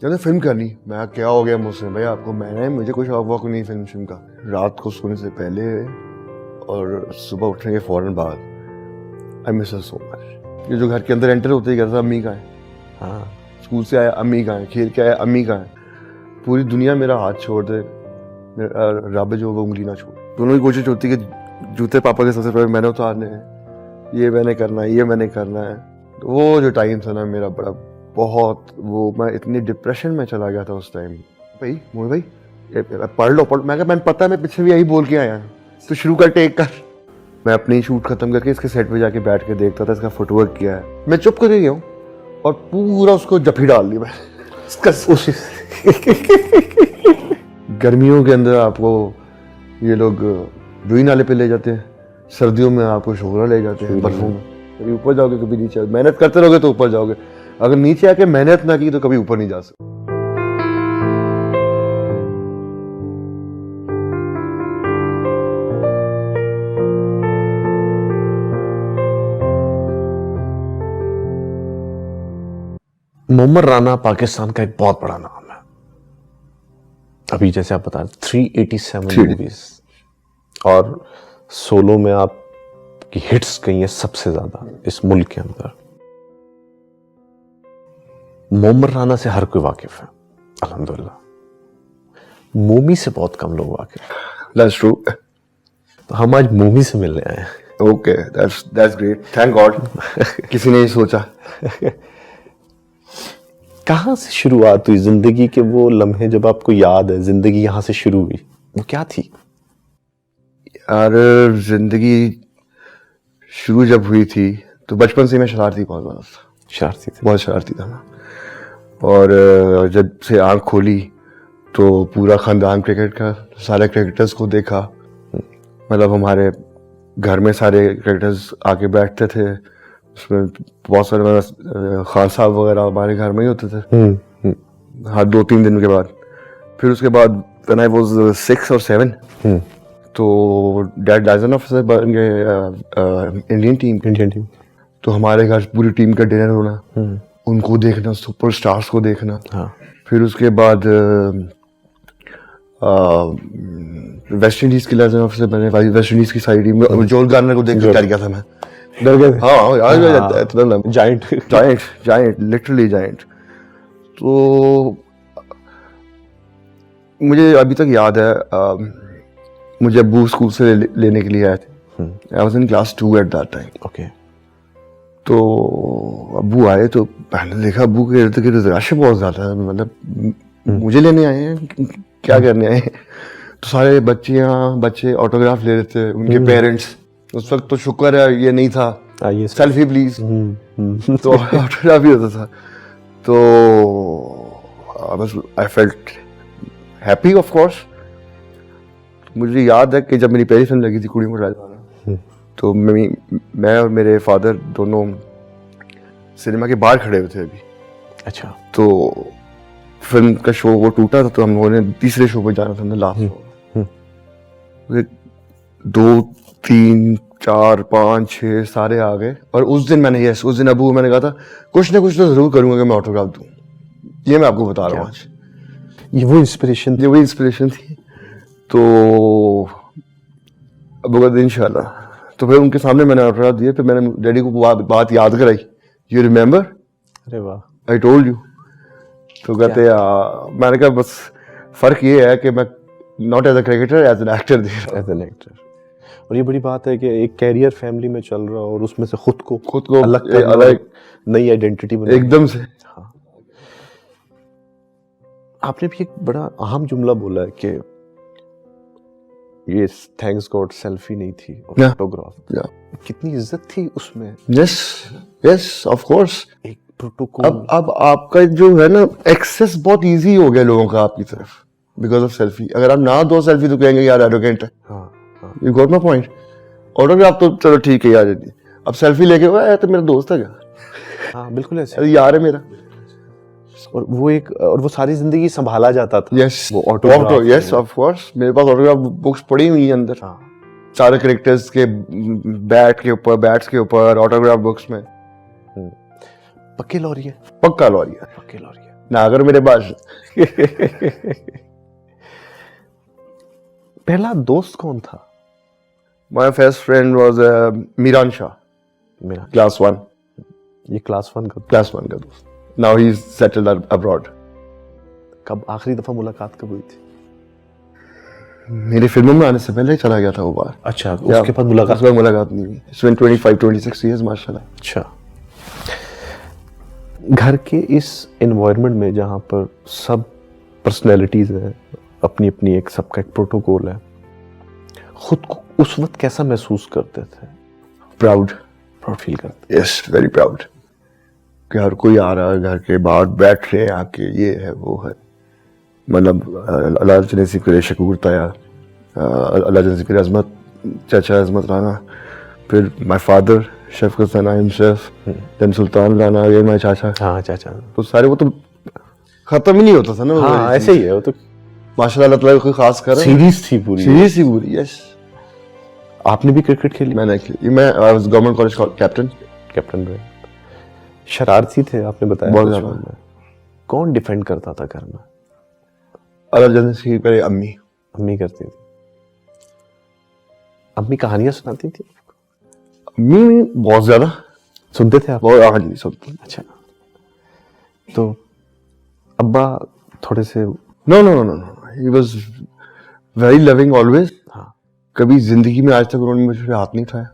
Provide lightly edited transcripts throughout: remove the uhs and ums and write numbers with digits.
कहते फिल्म करनी। मैं क्या हो गया मुझसे भाई, आपको? मैंने मुझे कुछ शौक वॉक नहीं फिल्म का। रात को सोने से पहले और सुबह उठने के फौरन बाद I miss her so much. ये जो घर के अंदर एंटर होते ही कहता अम्मी कहाँ है, हाँ स्कूल से आया अम्मी कहाँ है, खेल के आया अम्मी कहाँ है, पूरी दुनिया मेरा हाथ छोड़ दे, रब जो वो उंगली ना छोड़। दोनों की कोशिश होती है कि जूते पापा के सबसे पहले मैंने उतारने हैं, ये मैंने करना है, ये मैंने करना है। वो जो टाइम था ना मेरा बड़ा बहुत, वो मैं इतनी डिप्रेशन में चला गया था उस टाइम। भाई मोहित भाई पढ़ लो मैंने पता है मैं पीछे भी यही बोल के आया, तो शुरू कर टेक कर। मैं अपनी शूट खत्म करके इसके सेट पे जाके बैठ के देखता था इसका फुटवर्क किया है। मैं चुप कर गया हूँ और पूरा उसको जफी डाल दी मैं गर्मियों के अंदर आपको ये लोग रूई नाले पे ले जाते हैं, सर्दियों में आपको शोहरा ले जाते हैं बर्फों में। कभी ऊपर जाओगे कभी नीचे, मेहनत करते रहोगे तो ऊपर जाओगे, अगर नीचे आके मेहनत ना की तो कभी ऊपर नहीं जा सकते। मोहम्मद राना पाकिस्तान का एक बहुत बड़ा नाम है। अभी जैसे आप बता रहे 387 मूवीज और सोलो में आपकी हिट्स गई हैं सबसे ज्यादा इस मुल्क के अंदर। मोहम्मद राना से हर कोई वाकिफ है अल्हम्दुलिल्लाह, मोमी से बहुत कम लोग वाकिफ हैं। That's true. तो हम आज मोमी से मिलने आए हैं। Okay, that's great. Thank God. किसी ने ये सोचा। कहाँ से शुरुआत हुई जिंदगी के वो लम्हे जब आपको याद है जिंदगी यहाँ से शुरू हुई, वो क्या थी? यार जिंदगी शुरू जब हुई थी तो बचपन से मैं शरारती बहुत ज़्यादा था। शरारती थे? बहुत शरारती था मैं। और जब से आँख खोली तो पूरा खानदान क्रिकेट का, सारे क्रिकेटर्स को देखा। मतलब हमारे घर में सारे क्रिकेटर्स आके बैठते थे, उसमें बहुत सारे खान साहब वगैरह हमारे घर में ही होते थे हर 2-3 दिन के बाद। फिर उसके बाद when I was 6 or 7 तो डैड लाइजन ऑफिसर बन गए इंडियन टीम। तो हमारे घर पूरी टीम का डिनर होना, उनको देखना, सुपर स्टार्स को देखना। हाँ। फिर उसके बाद वेस्ट इंडीज के लाइजन ऑफिसर बने, वेस्ट इंडीज की सारी टीम। जोल गार्नर को देख कर डर गया था मैं। डर गए? हाँ यार इतना जायंट लिटरली जायंट। तो मुझे अभी तक याद है मुझे अब्बू स्कूल से लेने के लिए आए थे। I was in class 2 at that time. Okay. तो अब्बू आए तो पहले देखा अब्बू के इर्द गिर्द रश बहुत ज्यादा है, मतलब मुझे लेने आए हैं क्या करने आए हैं। तो सारे बच्चे ऑटोग्राफ ले रहे थे, उनके पेरेंट्स। उस वक्त तो शुक्र है ये नहीं था सेल्फी प्लीज, तो ऑटोग्राफ ही होता था। तो बस I felt happy of course. मुझे याद है कि जब मेरी पहली फिल्म लगी थी कुड़ी मुड़ा जाना, तो मैं और मेरे फादर दोनों सिनेमा के बाहर खड़े हुए थे अभी। अच्छा। तो फिल्म का शो वो टूटा था, तो हम लोगों ने तीसरे शो पे जाना था, लास्ट शो। 2, 3, 4, 5, 6 सारे आ गए। और उस दिन उस दिन अबू मैंने कहा था कुछ ना कुछ तो जरूर करूंगा कि मैं ऑटोग्राफ दूं। ये मैं आपको बता रहा हूँ आज। ये वो इंस्पिरेशन थी। तो अबू का दिन इंशाल्लाह। तो फिर उनके सामने मैंने ऑटोग्राफ दिए। फिर मैंने डैडी को बात याद कराई, यू रिमेम्बर? अरे वाह। I told you. तो कहते मैंने कहा बस फर्क ये है कि मैं not as a cricketer, as an actor दे रहा हूं। As an actor. और ये बड़ी बात है कि एक कैरियर फैमिली में चल रहा और उसमें से खुद को अलग नई आइडेंटिटी बना एकदम से। हाँ। आपने भी एक बड़ा अहम जुमला बोला है कि ये थैंक्स गॉड सेल्फी नहीं थी, फोटोग्राफ। कितनी इज्जत थी उसमें। Yes of course. एक प्रोटोकॉल। अब आपका जो है ना एक्सेस बहुत इजी हो गया लोगों का आपकी तरफ बिकॉज ऑफ सेल्फी। अगर आप ना दो सेल्फी तो कहेंगे यार एरोगेंट है। You got my point. Autograph तो चलो ठीक है यार, अब सेल्फी लेके हुआ तो मेरा दोस्त है क्या? हाँ बिल्कुल ऐसे यार है मेरा। और वो सारी जिंदगी संभाला जाता था। यस वो ऑटोग्राफ। Yes of course. मेरे पास ऑटोग्राफ बुक्स पड़ी हुई है अंदर। हाँ। सारे कैरेक्टर्स के बैट्स के ऊपर ऑटोग्राफ बुक्स में। पक्के लॉरिया। पक्का लॉरिया। ना करो मेरे पास। पहला दोस्त कौन था? My first friend was Meeran Shah, मेरा क्लास 1 ये क्लास 1 का। का दोस्त। Now he is settled abroad. कब आखिरी दफा मुलाकात कब हुई थी? मेरी फिल्मों में आने से पहले ही चला गया था वो बाहर। अच्छा, उसके बाद मुलाकात? उसके बाद मुलाकात नहीं हुई। इट्स बीन 25-26 इयर्स माशाल्लाह। अच्छा, घर के इस एनवायरनमेंट में जहाँ पर सब पर्सनैलिटीज हैं, अपनी अपनी एक सबका एक प्रोटोकॉल है, खुद को उस वक्त कैसा महसूस करते थे? प्राउड फील करते? यस, वेरी प्राउड कि हर कोई आ रहा है, घर के बाहर बैठ रहे हैं आके, ये है वो है। मतलब अल्लाह जने से करे शकूर ताया, अल्लाह जने से करे अजमत चाचा अजमत राना, फिर my father Shafqat Sana himself, then Sultan Rana, ये माय चाचा। हाँ चाचा। तो सारे वो तो खत्म ही नहीं होता था ना। हाँ ऐसे ही है वो तो। माशाल्लाह अल्लाह ताला कोई खास कर सीरीज थी पूरी। सीरीज ही पूरी। यस, आपने भी क्रिकेट खेली? मैंने खेली। मैं I was government college captain. Captain रहे। शरारती थे आपने बताया बहुत बचपन ज्यादा। में। कौन डिफेंड करता था घर में? अल्लाह जने से करे अम्मी। अम्मी करती थी। अम्मी कहानियां सुनाती थी? अम्मी बहुत ज्यादा सुनते थे आप? बहुत। हाँ जी, सब। अच्छा, तो अब्बा थोड़े से? No no no no, he was very loving always. हाँ। कभी जिंदगी में आज तक उन्होंने मुझे पे हाथ नहीं उठाया।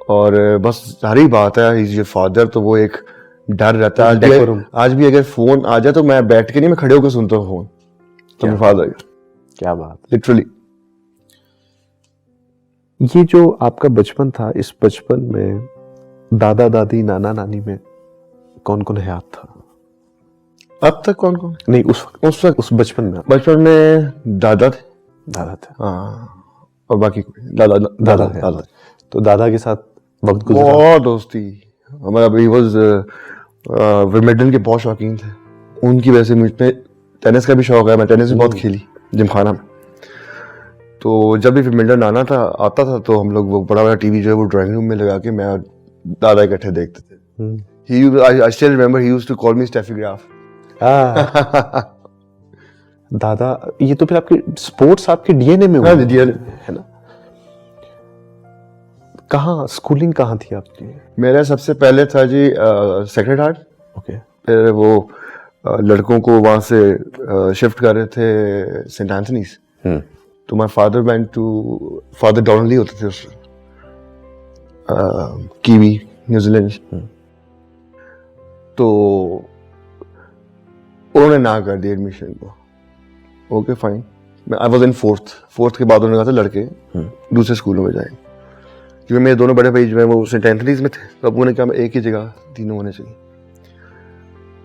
और बस सारी बात है, इज योर फादर, तो वो एक डर रहता है। आज भी अगर फोन आ जाए तो मैं बैठ के नहीं, मैं खड़े होकर सुनता हूँ फोन। तो मेरे फादर, क्या बात, लिटरली। ये जो आपका बचपन था, इस बचपन में दादा दादी नाना नानी में कौन कौन हयात था? अब तक कौन कौन? नहीं, उस बचपन में। बचपन में दादा थे। दादा थे। हाँ, और बाकी दादा। तो दादा के साथ वक्त गुजरा? बहुत दोस्ती। हमारा ही वाज विंबलडन के बहुत शौकीन थे। उनकी वजह से मुझ पे टेनिस का भी शौक है। मैं टेनिस भी बहुत खेली जिमखाना में। तो जब भी विंबलडन आता था तो हम लोग वो बड़ा बड़ा टीवी जो है वो ड्राइंग रूम में लगा के मैं और दादा इकट्ठे देखते थे। I still remember he used to call me Steffi Graf. दादा, ये तो फिर आपके स्पोर्ट्स आपके डीएनए में हुआ है ना? कहाँ स्कूलिंग कहाँ थी आपकी? मेरा सबसे पहले था जी सेक्रेड हार्ट। ओके। फिर वो लड़कों को वहां से शिफ्ट कर रहे थे सेंट एंथनीज। तो my father went to, father Donnelly होते थे उस कीवी न्यूजीलैंड। तो उन्होंने ना कर दिया एडमिशन को। Okay fine, I was in fourth के बाद उन्होंने कहा था लड़के दूसरे स्कूलों में जाएंगे, क्योंकि मेरे दोनों बड़े भाई जो है वो सेंट एंथनीज में थे। तो अब उन्होंने कहा एक ही जगह तीनों होने चाहिए।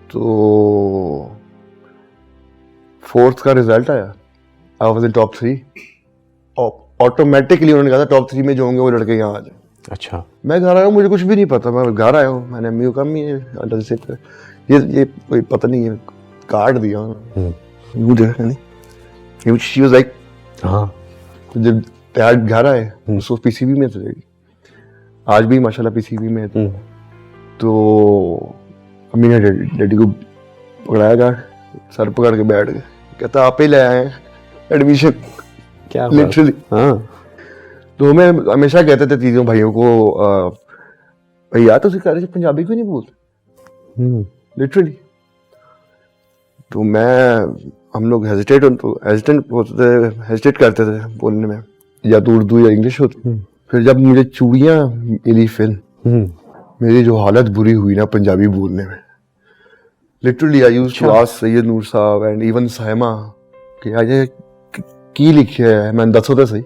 तो फोर्थ का रिजल्ट आया, I was in top 3। Automatically उन्होंने कहा था टॉप 3 में जो होंगे वो लड़के यहाँ आ जाए। अच्छा। मैं घर आया हूँ, मुझे कुछ भी नहीं पता। मैं घर आया हूँ, मैंने अम्मी को कहा अम्मी ये कोई पता नहीं है, कार्ड दिया यूं देखा नहीं। शी वाज लाइक हाँ। जब डैड घर आए उसको पीसीबी में थे, आज भी माशाल्लाह पीसीबी में थे। तो अम्मी ने डैडी को पकड़ाया, गार्ड सर पकड़ के बैठ गए, कहता आप ही ले आए एडमिशन। क्या लिटरली। हाँ। तो हमें हमेशा कहते थे तीनों भाइयों को, भैया तो सिखा पंजाबी क्यों नहीं बोलते, लिटरली। तो हम लोग हेजिटेट करते थे बोलने में, या तो उर्दू या इंग्लिश होती। फिर जब मुझे चूड़ियां मिली फिल्म, मेरी जो हालत बुरी हुई ना पंजाबी बोलने में, literally I used to ask Syed Noor Sahab and even Saima कि आज की लिखे है, मैंने दसो तो सही।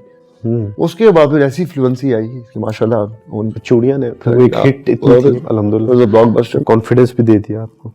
उसके बाद फिर ऐसी फ्लुएंसी आई कि माशाल्लाह उन चूड़ियां ने एक हिट इतनी थी, अल्हम्दुलिल्लाह, ब्लॉकबस्टर, कॉन्फिडेंस भी दे दिया आपको।